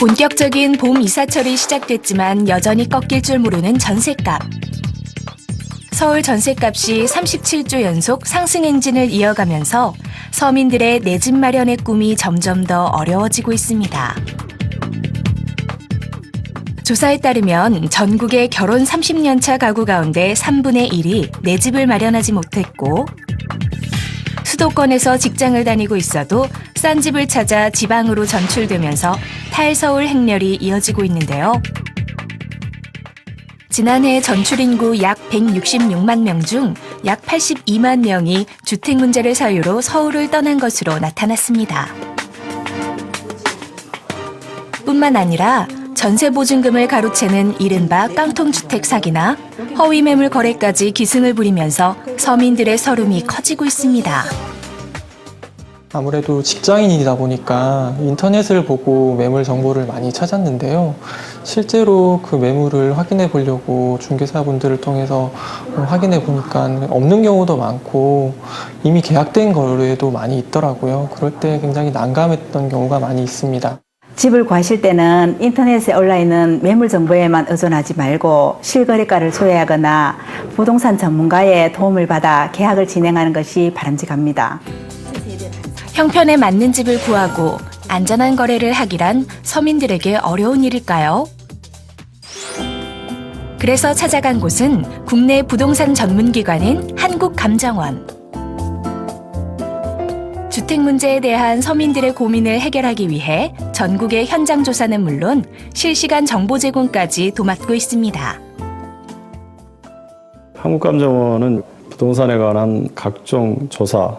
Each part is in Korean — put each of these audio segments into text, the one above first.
본격적인 봄 이사철이 시작됐지만 여전히 꺾일 줄 모르는 전셋값. 서울 전셋값이 37주 연속 상승 행진을 이어가면서 서민들의 내 집 마련의 꿈이 점점 더 어려워지고 있습니다. 조사에 따르면 전국의 결혼 30년 차 가구 가운데 3분의 1이 내 집을 마련하지 못했고, 수도권에서 직장을 다니고 있어도 싼 집을 찾아 지방으로 전출되면서 탈서울 행렬이 이어지고 있는데요. 지난해 전출 인구 약 166만 명 중 약 82만 명이 주택 문제를 사유로 서울을 떠난 것으로 나타났습니다. 뿐만 아니라 전세 보증금을 가로채는 이른바 깡통주택 사기나 허위 매물 거래까지 기승을 부리면서 서민들의 서름이 커지고 있습니다. 아무래도 직장인이다 보니까 인터넷을 보고 매물 정보를 많이 찾았는데요. 실제로 그 매물을 확인해 보려고 중개사분들을 통해서 확인해 보니까 없는 경우도 많고 이미 계약된 거래도 많이 있더라고요. 그럴 때 굉장히 난감했던 경우가 많이 있습니다. 집을 구하실 때는 인터넷에 올라있는 매물 정보에만 의존하지 말고 실거래가를 조회하거나 부동산 전문가의 도움을 받아 계약을 진행하는 것이 바람직합니다. 형편에 맞는 집을 구하고 안전한 거래를 하기란 서민들에게 어려운 일일까요? 그래서 찾아간 곳은 국내 부동산 전문기관인 한국감정원. 주택 문제에 대한 서민들의 고민을 해결하기 위해 전국의 현장 조사는 물론 실시간 정보 제공까지 도맡고 있습니다. 한국감정원은 부동산에 관한 각종 조사,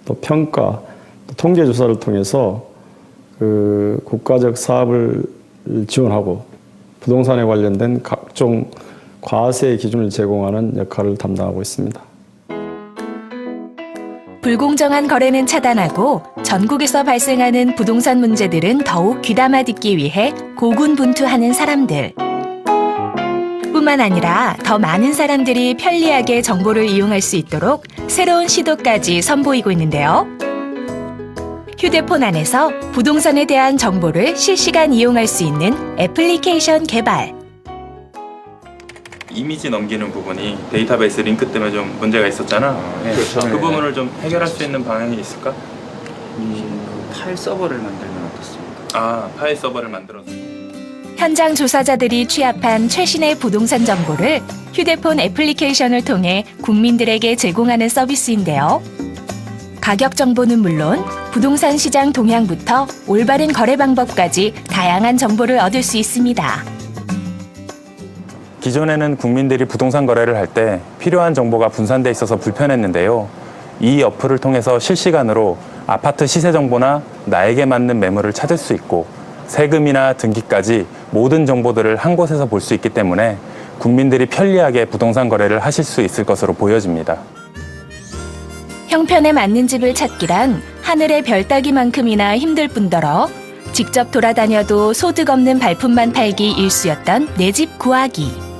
또 평가, 또 통계 조사를 통해서 국가적 사업을 지원하고 부동산에 관련된 각종 과세 기준을 제공하는 역할을 담당하고 있습니다. 불공정한 거래는 차단하고 전국에서 발생하는 부동산 문제들은 더욱 귀담아 듣기 위해 고군분투하는 사람들. 뿐만 아니라 더 많은 사람들이 편리하게 정보를 이용할 수 있도록 새로운 시도까지 선보이고 있는데요. 휴대폰 안에서 부동산에 대한 정보를 실시간 이용할 수 있는 애플리케이션 개발. 이미지 넘기는 부분이 데이터베이스 링크 때문에 좀 문제가 있었잖아. 네. 그렇죠. 그 부분을 좀 해결할 수 있는 방향이 있을까? 파일 서버를 만들면 어떻습니까? 아, 파일 서버를 만들어서. 현장 조사자들이 취합한 최신의 부동산 정보를 휴대폰 애플리케이션을 통해 국민들에게 제공하는 서비스인데요. 가격 정보는 물론 부동산 시장 동향부터 올바른 거래 방법까지 다양한 정보를 얻을 수 있습니다. 기존에는 국민들이 부동산 거래를 할 때 필요한 정보가 분산돼 있어서 불편했는데요. 이 어플을 통해서 실시간으로 아파트 시세 정보나 나에게 맞는 매물을 찾을 수 있고 세금이나 등기까지 모든 정보들을 한 곳에서 볼 수 있기 때문에 국민들이 편리하게 부동산 거래를 하실 수 있을 것으로 보여집니다. 형편에 맞는 집을 찾기란 하늘의 별 따기만큼이나 힘들 뿐더러 직접 돌아다녀도 소득 없는 발품만 팔기 일쑤였던 내 집 구하기.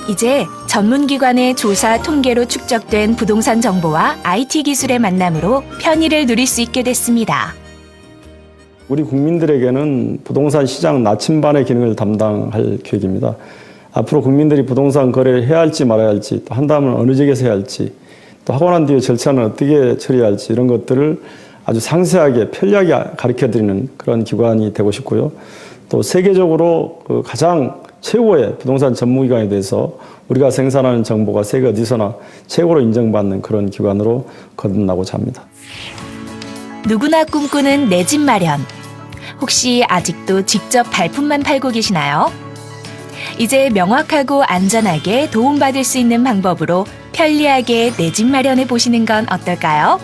이제 전문기관의 조사 통계로 축적된 부동산 정보와 IT 기술의 만남으로 편의를 누릴 수 있게 됐습니다. 우리 국민들에게는 부동산 시장 나침반의 기능을 담당할 계획입니다. 앞으로 국민들이 부동산 거래를 해야 할지 말아야 할지, 또 한다면 어느 지역에서 해야 할지, 또 하고 난 뒤에 절차는 어떻게 처리해야 할지 이런 것들을 아주 상세하게 편리하게 가르쳐드리는 그런 기관이 되고 싶고요. 또 세계적으로 가장 최고의 부동산 전문기관에 대해서 우리가 생산하는 정보가 세계 어디서나 최고로 인정받는 그런 기관으로 거듭나고자 합니다. 누구나 꿈꾸는 내 집 마련. 혹시 아직도 직접 발품만 팔고 계시나요? 이제 명확하고 안전하게 도움받을 수 있는 방법으로 편리하게 내 집 마련해 보시는 건 어떨까요?